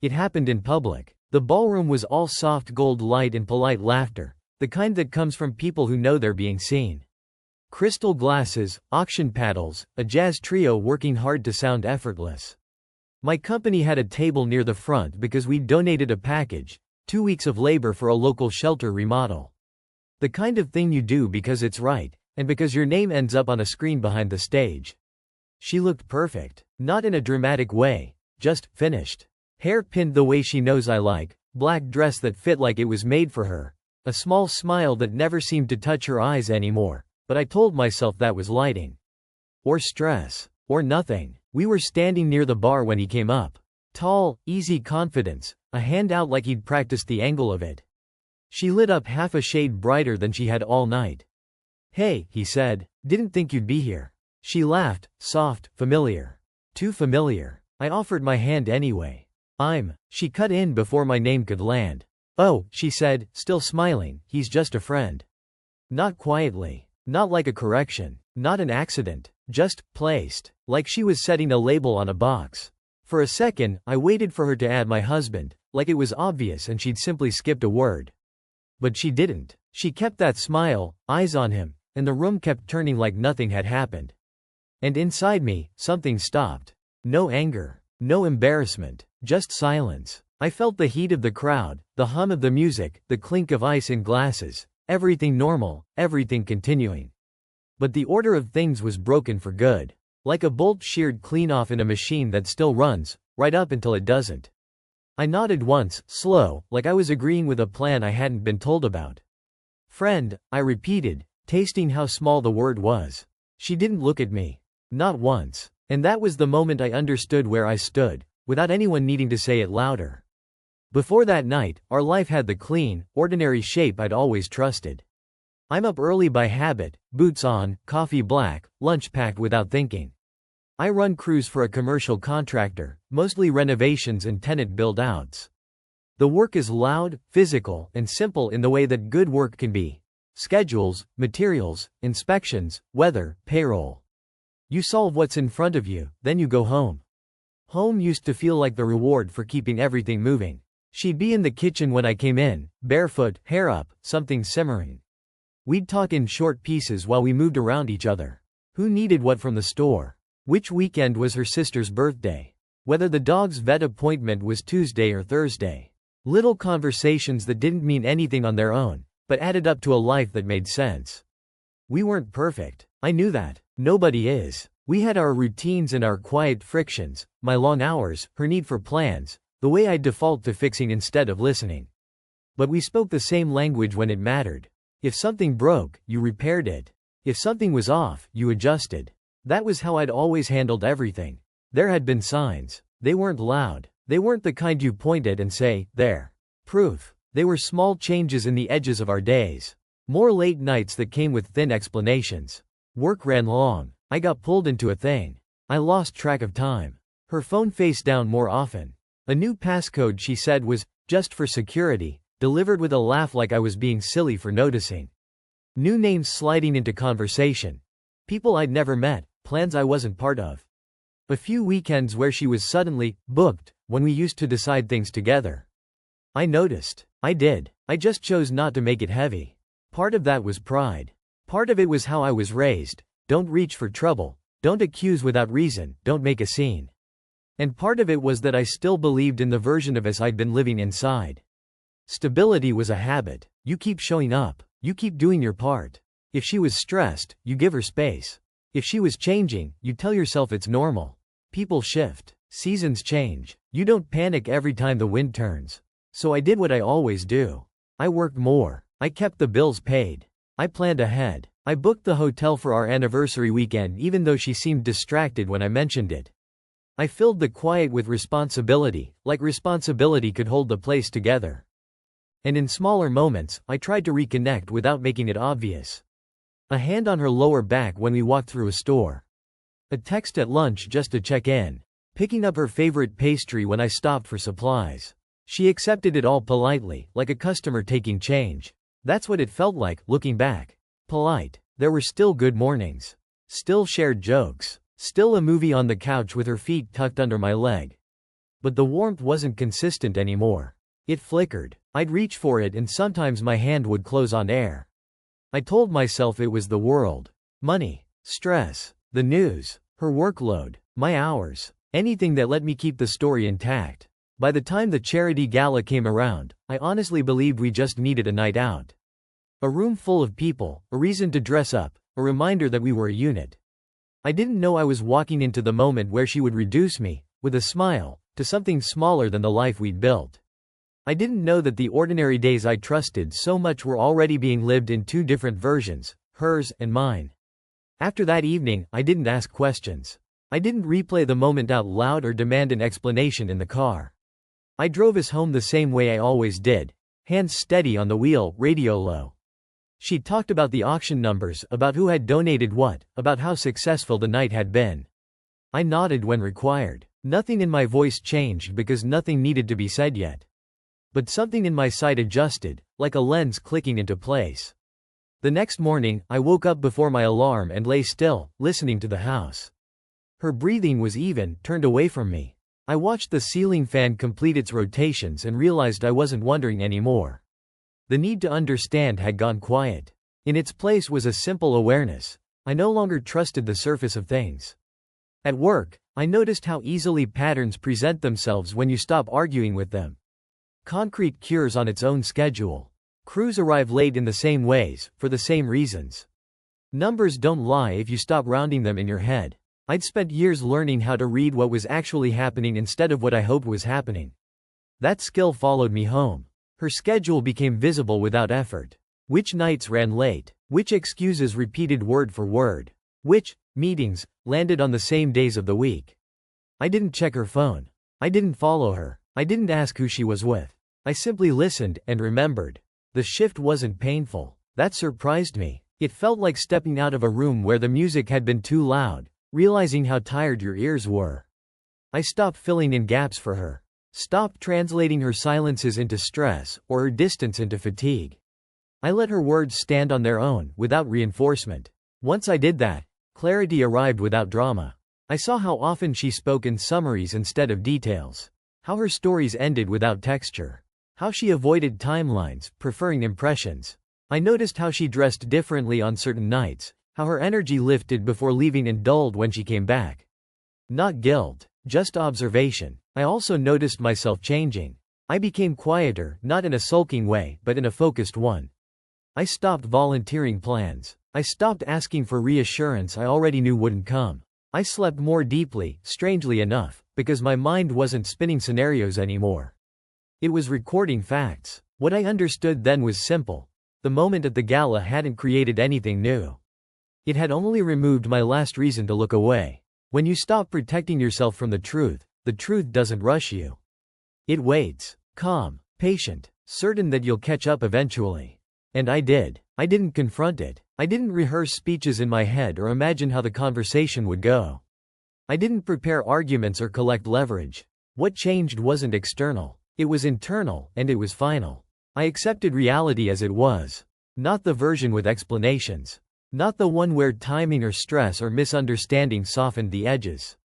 It happened in public. The ballroom was all soft gold light and polite laughter, the kind that comes from people who know they're being seen. Crystal glasses, auction paddles, a jazz trio working hard to sound effortless. My company had a table near the front because we'd donated a package, 2 weeks of labor for a local shelter remodel. The kind of thing you do because it's right, and because your name ends up on a screen behind the stage. She looked perfect, not in a dramatic way, just finished. Hair pinned the way she knows I like, black dress that fit like it was made for her, a small smile that never seemed to touch her eyes anymore, but I told myself that was lighting. Or stress. Or nothing. We were standing near the bar when he came up. Tall, easy confidence, a hand out like he'd practiced the angle of it. She lit up half a shade brighter than she had all night. "Hey," he said, "didn't think you'd be here." She laughed, soft, familiar. Too familiar. I offered my hand anyway. She cut in before my name could land. "Oh," she said, still smiling, "he's just a friend." Not quietly. Not like a correction. Not an accident. Just placed. Like she was setting a label on a box. For a second, I waited for her to add my husband, like it was obvious and she'd simply skipped a word. But she didn't. She kept that smile, eyes on him, and the room kept turning like nothing had happened. And inside me, something stopped. No anger. No embarrassment. Just silence. I felt the heat of the crowd, the hum of the music, the clink of ice in glasses. Everything normal, everything continuing. But the order of things was broken for good. Like a bolt sheared clean off in a machine that still runs, right up until it doesn't. I nodded once, slow, like I was agreeing with a plan I hadn't been told about. "Friend," I repeated, tasting how small the word was. She didn't look at me. Not once. And that was the moment I understood where I stood, without anyone needing to say it louder. Before that night, our life had the clean, ordinary shape I'd always trusted. I'm up early by habit, boots on, coffee black, lunch packed without thinking. I run crews for a commercial contractor, mostly renovations and tenant build-outs. The work is loud, physical, and simple in the way that good work can be. Schedules, materials, inspections, weather, payroll. You solve what's in front of you, then you go home. Home used to feel like the reward for keeping everything moving. She'd be in the kitchen when I came in, barefoot, hair up, something simmering. We'd talk in short pieces while we moved around each other. Who needed what from the store? Which weekend was her sister's birthday? Whether the dog's vet appointment was Tuesday or Thursday. Little conversations that didn't mean anything on their own, but added up to a life that made sense. We weren't perfect. I knew that. Nobody is. We had our routines and our quiet frictions, my long hours, her need for plans, the way I'd default to fixing instead of listening. But we spoke the same language when it mattered. If something broke, you repaired it. If something was off, you adjusted. That was how I'd always handled everything. There had been signs. They weren't loud. They weren't the kind you point at and say, "There." Proof. They were small changes in the edges of our days. More late nights that came with thin explanations. Work ran long. I got pulled into a thing. I lost track of time. Her phone face down more often. A new passcode she said was, just for security, delivered with a laugh like I was being silly for noticing. New names sliding into conversation. People I'd never met, plans I wasn't part of. A few weekends where she was suddenly booked, when we used to decide things together. I noticed. I did. I just chose not to make it heavy. Part of that was pride. Part of it was how I was raised. Don't reach for trouble. Don't accuse without reason. Don't make a scene. And part of it was that I still believed in the version of us I'd been living inside. Stability was a habit. You keep showing up. You keep doing your part. If she was stressed, you give her space. If she was changing, you tell yourself it's normal. People shift. Seasons change. You don't panic every time the wind turns. So I did what I always do. I worked more. I kept the bills paid. I planned ahead. I booked the hotel for our anniversary weekend even though she seemed distracted when I mentioned it. I filled the quiet with responsibility, like responsibility could hold the place together. And in smaller moments, I tried to reconnect without making it obvious. A hand on her lower back when we walked through a store. A text at lunch just to check in. Picking up her favorite pastry when I stopped for supplies. She accepted it all politely, like a customer taking change. That's what it felt like, looking back. Polite. There were still good mornings. Still shared jokes. Still a movie on the couch with her feet tucked under my leg. But the warmth wasn't consistent anymore. It flickered. I'd reach for it and sometimes my hand would close on air. I told myself it was the world. Money. Stress. The news. Her workload. My hours. Anything that let me keep the story intact. By the time the charity gala came around, I honestly believed we just needed a night out. A room full of people, a reason to dress up, a reminder that we were a unit. I didn't know I was walking into the moment where she would reduce me, with a smile, to something smaller than the life we'd built. I didn't know that the ordinary days I trusted so much were already being lived in two different versions, hers and mine. After that evening, I didn't ask questions. I didn't replay the moment out loud or demand an explanation in the car. I drove us home the same way I always did, hands steady on the wheel, radio low. She talked about the auction numbers, about who had donated what, about how successful the night had been. I nodded when required. Nothing in my voice changed because nothing needed to be said yet. But something in my sight adjusted, like a lens clicking into place. The next morning, I woke up before my alarm and lay still, listening to the house. Her breathing was even, turned away from me. I watched the ceiling fan complete its rotations and realized I wasn't wondering anymore. The need to understand had gone quiet. In its place was a simple awareness. I no longer trusted the surface of things. At work, I noticed how easily patterns present themselves when you stop arguing with them. Concrete cures on its own schedule. Crews arrive late in the same ways, for the same reasons. Numbers don't lie if you stop rounding them in your head. I'd spent years learning how to read what was actually happening instead of what I hoped was happening. That skill followed me home. Her schedule became visible without effort. Which nights ran late, which excuses repeated word for word, which meetings landed on the same days of the week. I didn't check her phone. I didn't follow her. I didn't ask who she was with. I simply listened and remembered. The shift wasn't painful. That surprised me. It felt like stepping out of a room where the music had been too loud, realizing how tired your ears were. I stopped filling in gaps for her. Stopped translating her silences into stress or her distance into fatigue. I let her words stand on their own, without reinforcement. Once I did that, clarity arrived without drama. I saw how often she spoke in summaries instead of details. How her stories ended without texture. How she avoided timelines, preferring impressions. I noticed how she dressed differently on certain nights, how her energy lifted before leaving and dulled when she came back. Not guilt, just observation. I also noticed myself changing. I became quieter, not in a sulking way, but in a focused one. I stopped volunteering plans. I stopped asking for reassurance I already knew wouldn't come. I slept more deeply, strangely enough, because my mind wasn't spinning scenarios anymore. It was recording facts. What I understood then was simple. The moment at the gala hadn't created anything new. It had only removed my last reason to look away. When you stop protecting yourself from the truth doesn't rush you. It waits, calm, patient, certain that you'll catch up eventually. And I did. I didn't confront it. I didn't rehearse speeches in my head or imagine how the conversation would go. I didn't prepare arguments or collect leverage. What changed wasn't external. It was internal, and it was final. I accepted reality as it was. Not the version with explanations. Not the one where timing or stress or misunderstanding softened the edges.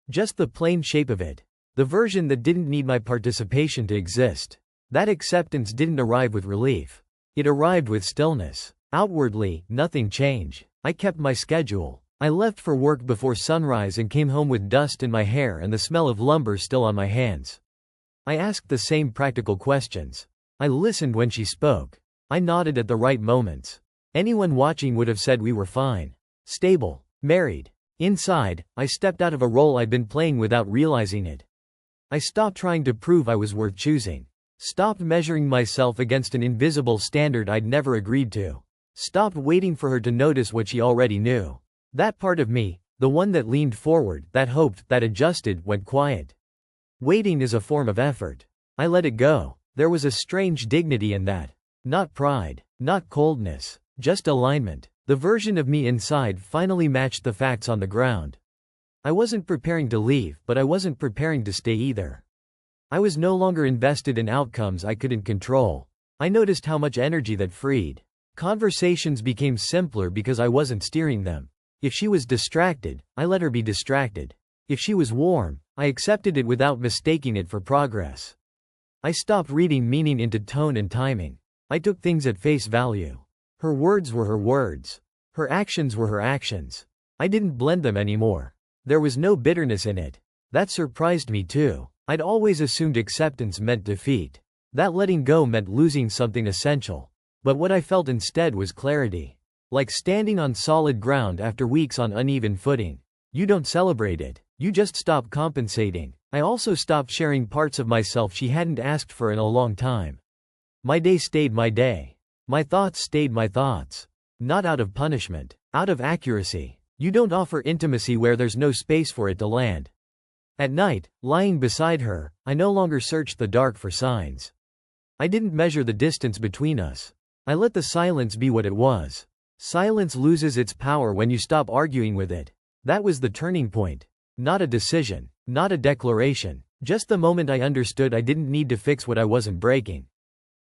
Just the plain shape of it. The version that didn't need my participation to exist. That acceptance didn't arrive with relief. It arrived with stillness. Outwardly, nothing changed. I kept my schedule. I left for work before sunrise and came home with dust in my hair and the smell of lumber still on my hands. I asked the same practical questions. I listened when she spoke. I nodded at the right moments. Anyone watching would have said we were fine. Stable. Married. Inside, I stepped out of a role I'd been playing without realizing it. I stopped trying to prove I was worth choosing. Stopped measuring myself against an invisible standard I'd never agreed to. Stopped waiting for her to notice what she already knew. That part of me, the one that leaned forward, that hoped, that adjusted, went quiet. Waiting is a form of effort. I let it go. There was a strange dignity in that. Not pride. Not coldness. Just alignment. The version of me inside finally matched the facts on the ground. I wasn't preparing to leave, but I wasn't preparing to stay either. I was no longer invested in outcomes I couldn't control. I noticed how much energy that freed. Conversations became simpler because I wasn't steering them. If she was distracted, I let her be distracted. If she was warm, I accepted it without mistaking it for progress. I stopped reading meaning into tone and timing. I took things at face value. Her words were her words. Her actions were her actions. I didn't blend them anymore. There was no bitterness in it. That surprised me too. I'd always assumed acceptance meant defeat. That letting go meant losing something essential. But what I felt instead was clarity. Like standing on solid ground after weeks on uneven footing. You don't celebrate it. You just stop compensating. I also stopped sharing parts of myself she hadn't asked for in a long time. My day stayed my day. My thoughts stayed my thoughts. Not out of punishment, out of accuracy. You don't offer intimacy where there's no space for it to land. At night, lying beside her, I no longer searched the dark for signs. I didn't measure the distance between us. I let the silence be what it was. Silence loses its power when you stop arguing with it. That was the turning point. Not a decision, not a declaration, just the moment I understood I didn't need to fix what I wasn't breaking.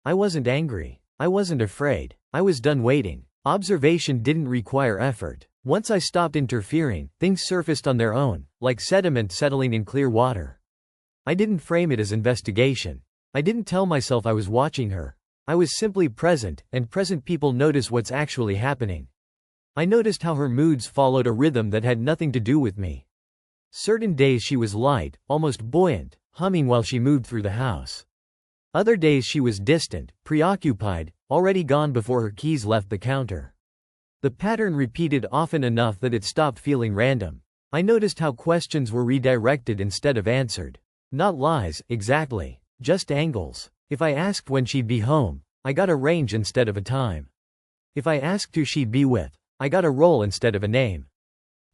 I wasn't angry. I wasn't afraid. I was done waiting. Observation didn't require effort. Once I stopped interfering, things surfaced on their own, like sediment settling in clear water. I didn't frame it as investigation. I didn't tell myself I was watching her. I was simply present, and present people notice what's actually happening. I noticed how her moods followed a rhythm that had nothing to do with me. Certain days she was light, almost buoyant, humming while she moved through the house. Other days she was distant, preoccupied, already gone before her keys left the counter. The pattern repeated often enough that it stopped feeling random. I noticed how questions were redirected instead of answered. Not lies, exactly. Just angles. If I asked when she'd be home, I got a range instead of a time. If I asked who she'd be with, I got a role instead of a name.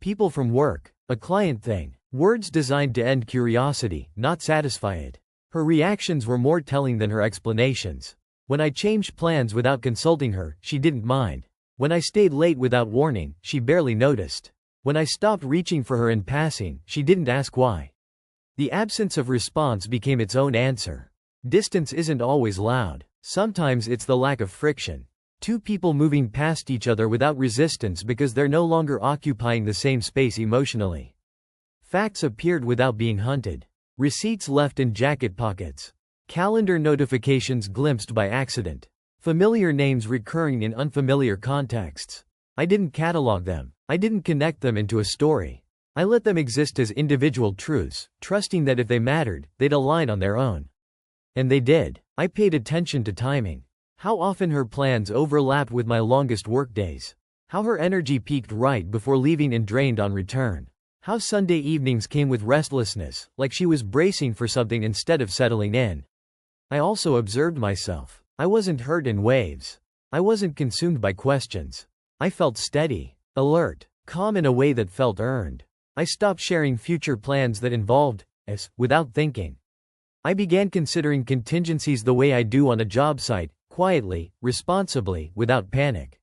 People from work. A client thing. Words designed to end curiosity, not satisfy it. Her reactions were more telling than her explanations. When I changed plans without consulting her, she didn't mind. When I stayed late without warning, she barely noticed. When I stopped reaching for her in passing, she didn't ask why. The absence of response became its own answer. Distance isn't always loud. Sometimes it's the lack of friction. Two people moving past each other without resistance because they're no longer occupying the same space emotionally. Facts appeared without being hunted. Receipts left in jacket pockets. Calendar notifications glimpsed by accident. Familiar names recurring in unfamiliar contexts. I didn't catalog them. I didn't connect them into a story. I let them exist as individual truths, trusting that if they mattered, they'd align on their own. And they did. I paid attention to timing. How often her plans overlapped with my longest workdays. How her energy peaked right before leaving and drained on return. How Sunday evenings came with restlessness, like she was bracing for something instead of settling in. I also observed myself. I wasn't hurt in waves. I wasn't consumed by questions. I felt steady, alert, calm in a way that felt earned. I stopped sharing future plans that involved us without thinking. I began considering contingencies the way I do on a job site, quietly, responsibly, without panic.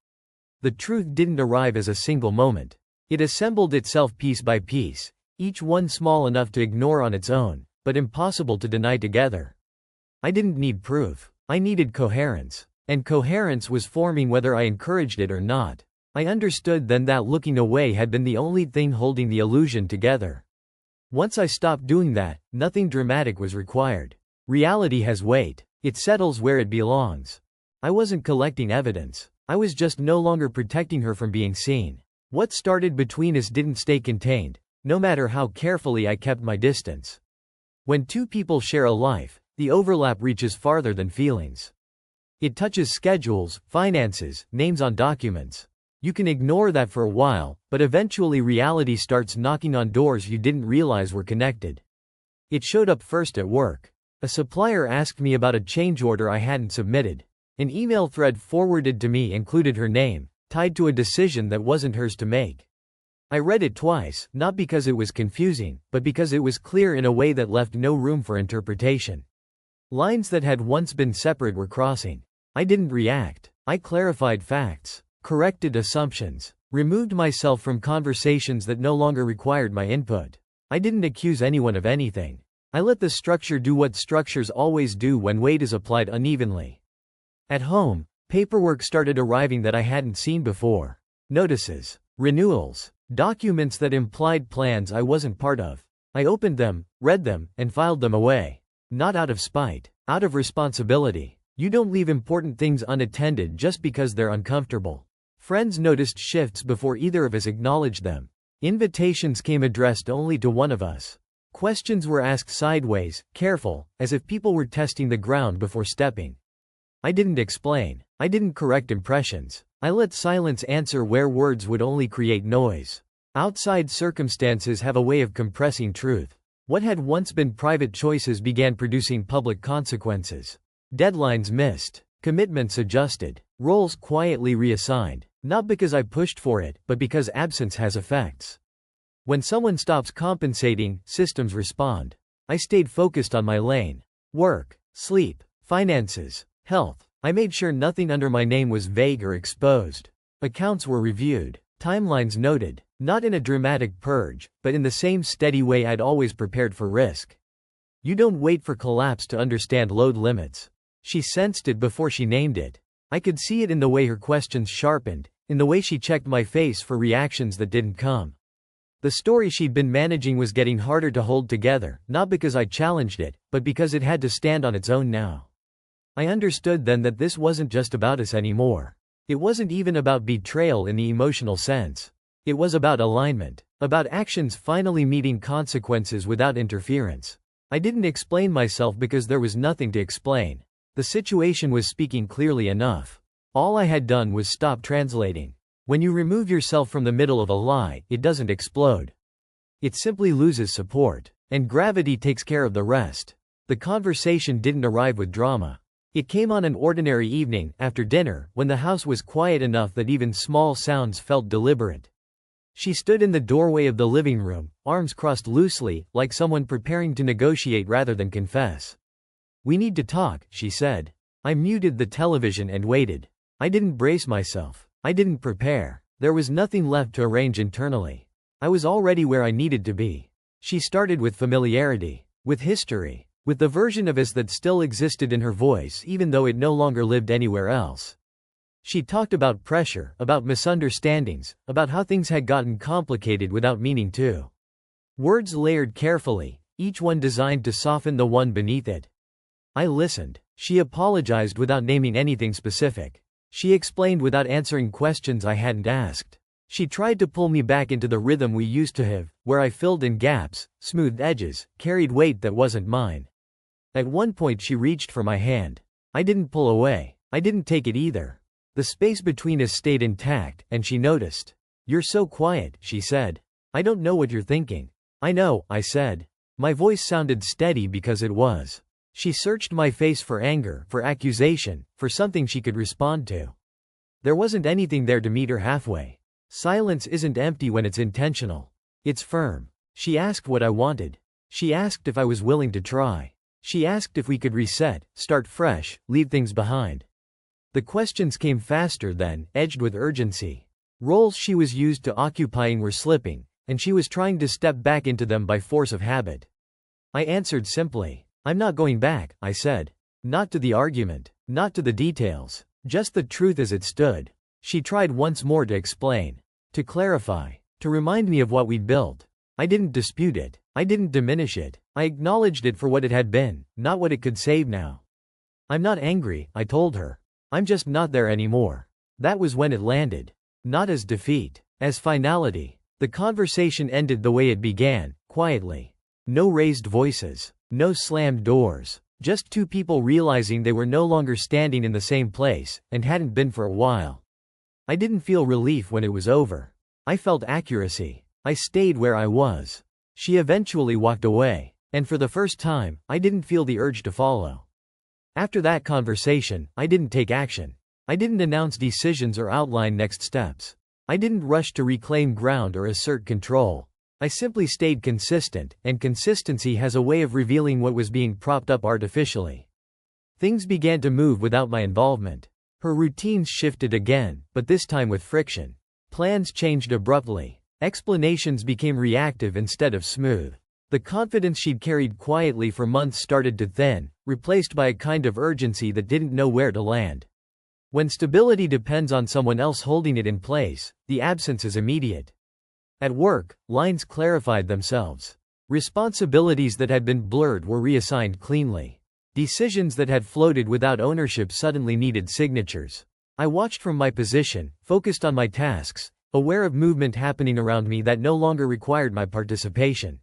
The truth didn't arrive as a single moment. It assembled itself piece by piece, each one small enough to ignore on its own, but impossible to deny together. I didn't need proof. I needed coherence. And coherence was forming whether I encouraged it or not. I understood then that looking away had been the only thing holding the illusion together. Once I stopped doing that, nothing dramatic was required. Reality has weight. It settles where it belongs. I wasn't collecting evidence. I was just no longer protecting her from being seen. What started between us didn't stay contained, no matter how carefully I kept my distance. When two people share a life, the overlap reaches farther than feelings. It touches schedules, finances, names on documents. You can ignore that for a while, but eventually reality starts knocking on doors you didn't realize were connected. It showed up first at work. A supplier asked me about a change order I hadn't submitted. An email thread forwarded to me included her name, tied to a decision that wasn't hers to make. I read it twice, not because it was confusing, but because it was clear in a way that left no room for interpretation. Lines that had once been separate were crossing. I didn't react. I clarified facts, corrected assumptions, removed myself from conversations that no longer required my input. I didn't accuse anyone of anything. I let the structure do what structures always do when weight is applied unevenly. At home, paperwork started arriving that I hadn't seen before. Notices, renewals, documents that implied plans I wasn't part of. I opened them, read them, and filed them away. Not out of spite. Out of responsibility. You don't leave important things unattended just because they're uncomfortable. Friends noticed shifts before either of us acknowledged them. Invitations came addressed only to one of us. Questions were asked sideways, careful, as if people were testing the ground before stepping. I didn't explain. I didn't correct impressions. I let silence answer where words would only create noise. Outside circumstances have a way of compressing truth. What had once been private choices began producing public consequences. Deadlines missed. Commitments adjusted. Roles quietly reassigned. Not because I pushed for it, but because absence has effects. When someone stops compensating, systems respond. I stayed focused on my lane. Work, sleep, finances, health. I made sure nothing under my name was vague or exposed. Accounts were reviewed. Timelines noted. Not in a dramatic purge, but in the same steady way I'd always prepared for risk. You don't wait for collapse to understand load limits. She sensed it before she named it. I could see it in the way her questions sharpened, in the way she checked my face for reactions that didn't come. The story she'd been managing was getting harder to hold together, not because I challenged it, but because it had to stand on its own now. I understood then that this wasn't just about us anymore. It wasn't even about betrayal in the emotional sense. It was about alignment, about actions finally meeting consequences without interference. I didn't explain myself because there was nothing to explain. The situation was speaking clearly enough. All I had done was stop translating. When you remove yourself from the middle of a lie, it doesn't explode. It simply loses support, and gravity takes care of the rest. The conversation didn't arrive with drama. It came on an ordinary evening, after dinner, when the house was quiet enough that even small sounds felt deliberate. She stood in the doorway of the living room, arms crossed loosely, like someone preparing to negotiate rather than confess. "We need to talk," she said. I muted the television and waited. I didn't brace myself. I didn't prepare. There was nothing left to arrange internally. I was already where I needed to be. She started with familiarity, with history, with the version of us that still existed in her voice even though it no longer lived anywhere else. She talked about pressure, about misunderstandings, about how things had gotten complicated without meaning to. Words layered carefully, each one designed to soften the one beneath it. I listened. She apologized without naming anything specific. She explained without answering questions I hadn't asked. She tried to pull me back into the rhythm we used to have, where I filled in gaps, smoothed edges, carried weight that wasn't mine. At one point she reached for my hand. I didn't pull away. I didn't take it either. The space between us stayed intact, and she noticed. "You're so quiet," she said. "I don't know what you're thinking." "I know," I said. My voice sounded steady because it was. She searched my face for anger, for accusation, for something she could respond to. There wasn't anything there to meet her halfway. Silence isn't empty when it's intentional. It's firm. She asked what I wanted. She asked if I was willing to try. She asked if we could reset, start fresh, leave things behind. The questions came faster then, edged with urgency. Roles she was used to occupying were slipping, and she was trying to step back into them by force of habit. I answered simply. "I'm not going back," I said. Not to the argument, not to the details, just the truth as it stood. She tried once more to explain, to clarify, to remind me of what we'd built. I didn't dispute it. I didn't diminish it. I acknowledged it for what it had been, not what it could save now. "I'm not angry," I told her. "I'm just not there anymore." That was when it landed. Not as defeat, as finality. The conversation ended the way it began, quietly. No raised voices. No slammed doors. Just two people realizing they were no longer standing in the same place, and hadn't been for a while. I didn't feel relief when it was over. I felt accuracy. I stayed where I was. She eventually walked away. And for the first time, I didn't feel the urge to follow. After that conversation, I didn't take action. I didn't announce decisions or outline next steps. I didn't rush to reclaim ground or assert control. I simply stayed consistent, and consistency has a way of revealing what was being propped up artificially. Things began to move without my involvement. Her routines shifted again, but this time with friction. Plans changed abruptly. Explanations became reactive instead of smooth. The confidence she'd carried quietly for months started to thin, replaced by a kind of urgency that didn't know where to land. When stability depends on someone else holding it in place, the absence is immediate. At work, lines clarified themselves. Responsibilities that had been blurred were reassigned cleanly. Decisions that had floated without ownership suddenly needed signatures. I watched from my position, focused on my tasks, aware of movement happening around me that no longer required my participation.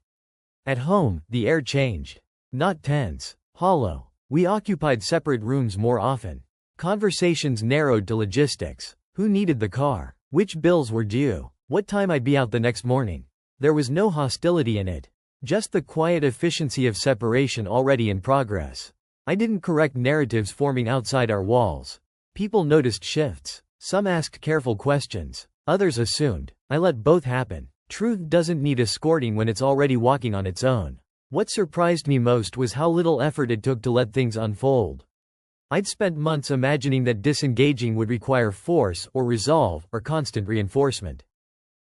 At home, the air changed. Not tense, hollow. We occupied separate rooms more often. Conversations narrowed to logistics. Who needed the car? Which bills were due? What time I'd be out the next morning? There was no hostility in it. Just the quiet efficiency of separation already in progress. I didn't correct narratives forming outside our walls. People noticed shifts. Some asked careful questions. Others assumed. I let both happen. Truth doesn't need escorting when it's already walking on its own. What surprised me most was how little effort it took to let things unfold. I'd spent months imagining that disengaging would require force or resolve or constant reinforcement.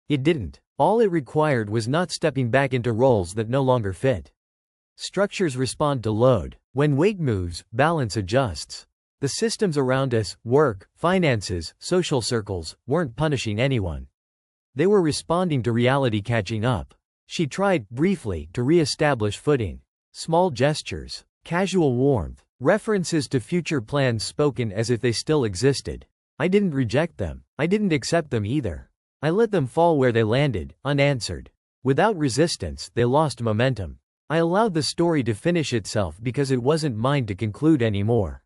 It didn't. All it required was not stepping back into roles that no longer fit. Structures respond to load. When weight moves, balance adjusts. The systems around us, work, finances, social circles, weren't punishing anyone. They were responding to reality catching up. She tried, briefly, to re-establish footing. Small gestures, casual warmth, references to future plans spoken as if they still existed. I didn't reject them. I didn't accept them either. I let them fall where they landed, unanswered. Without resistance, they lost momentum. I allowed the story to finish itself because it wasn't mine to conclude anymore.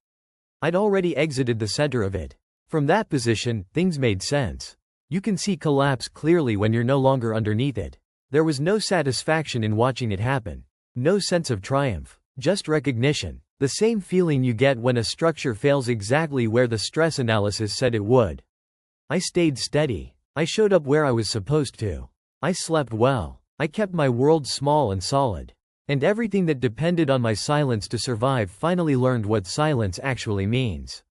I'd already exited the center of it. From that position, things made sense. You can see collapse clearly when you're no longer underneath it. There was no satisfaction in watching it happen. No sense of triumph. Just recognition. The same feeling you get when a structure fails exactly where the stress analysis said it would. I stayed steady. I showed up where I was supposed to. I slept well. I kept my world small and solid. And everything that depended on my silence to survive finally learned what silence actually means.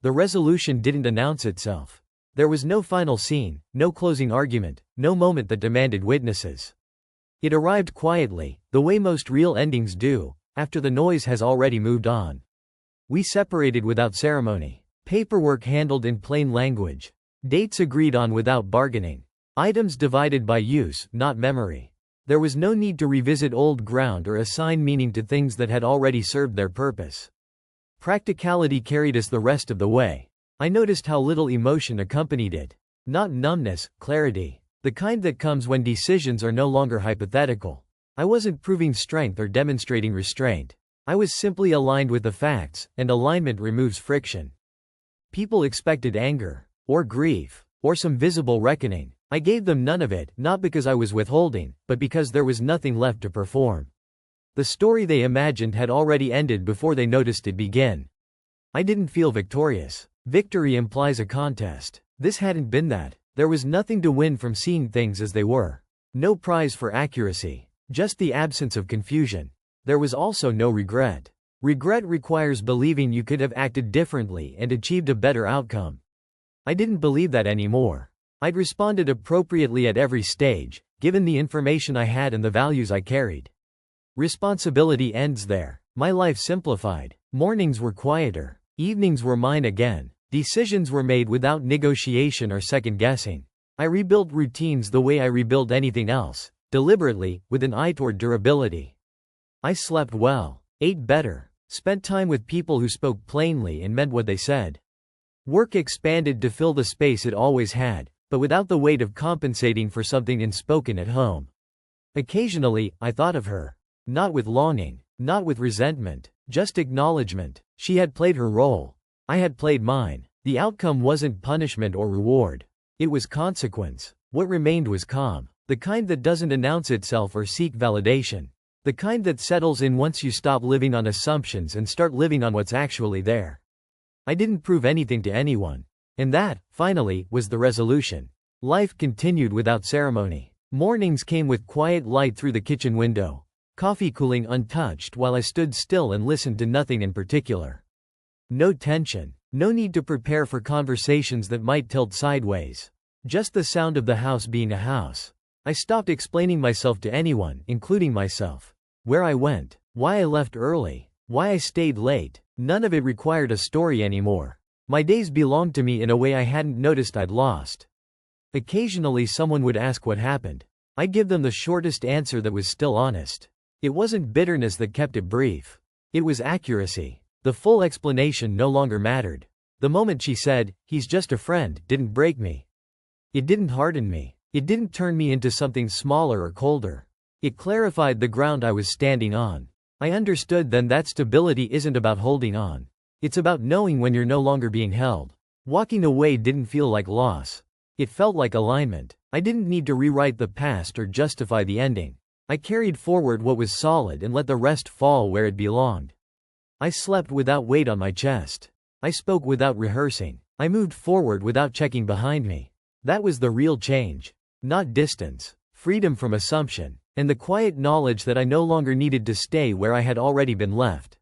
The resolution didn't announce itself. There was no final scene, no closing argument, no moment that demanded witnesses. It arrived quietly, the way most real endings do, after the noise has already moved on. We separated without ceremony. Paperwork handled in plain language. Dates agreed on without bargaining. Items divided by use, not memory. There was no need to revisit old ground or assign meaning to things that had already served their purpose. Practicality carried us the rest of the way. I noticed how little emotion accompanied it. Not numbness, clarity. The kind that comes when decisions are no longer hypothetical. I wasn't proving strength or demonstrating restraint. I was simply aligned with the facts, and alignment removes friction. People expected anger, or grief, or some visible reckoning. I gave them none of it, not because I was withholding, but because there was nothing left to perform. The story they imagined had already ended before they noticed it begin. I didn't feel victorious. Victory implies a contest. This hadn't been that. There was nothing to win from seeing things as they were. No prize for accuracy. Just the absence of confusion. There was also no regret. Regret requires believing you could have acted differently and achieved a better outcome. I didn't believe that anymore. I'd responded appropriately at every stage, given the information I had and the values I carried. Responsibility ends there. My life simplified. Mornings were quieter. Evenings were mine again. Decisions were made without negotiation or second guessing. I rebuilt routines the way I rebuild anything else, deliberately, with an eye toward durability. I slept well, ate better, spent time with people who spoke plainly and meant what they said. Work expanded to fill the space it always had, but without the weight of compensating for something unspoken at home. Occasionally, I thought of her. Not with longing, not with resentment, just acknowledgement. She had played her role. I had played mine. The outcome wasn't punishment or reward. It was consequence. What remained was calm. The kind that doesn't announce itself or seek validation. The kind that settles in once you stop living on assumptions and start living on what's actually there. I didn't prove anything to anyone. And that, finally, was the resolution. Life continued without ceremony. Mornings came with quiet light through the kitchen window. Coffee cooling untouched while I stood still and listened to nothing in particular. No tension. No need to prepare for conversations that might tilt sideways. Just the sound of the house being a house. I stopped explaining myself to anyone, including myself. Where I went. Why I left early. Why I stayed late. None of it required a story anymore. My days belonged to me in a way I hadn't noticed I'd lost. Occasionally someone would ask what happened. I give them the shortest answer that was still honest. It wasn't bitterness that kept it brief. It was accuracy. The full explanation no longer mattered. The moment she said, "He's just a friend," didn't break me. It didn't harden me. It didn't turn me into something smaller or colder. It clarified the ground I was standing on. I understood then that stability isn't about holding on. It's about knowing when you're no longer being held. Walking away didn't feel like loss. It felt like alignment. I didn't need to rewrite the past or justify the ending. I carried forward what was solid and let the rest fall where it belonged. I slept without weight on my chest. I spoke without rehearsing. I moved forward without checking behind me. That was the real change. Not distance. Freedom from assumption. And the quiet knowledge that I no longer needed to stay where I had already been left.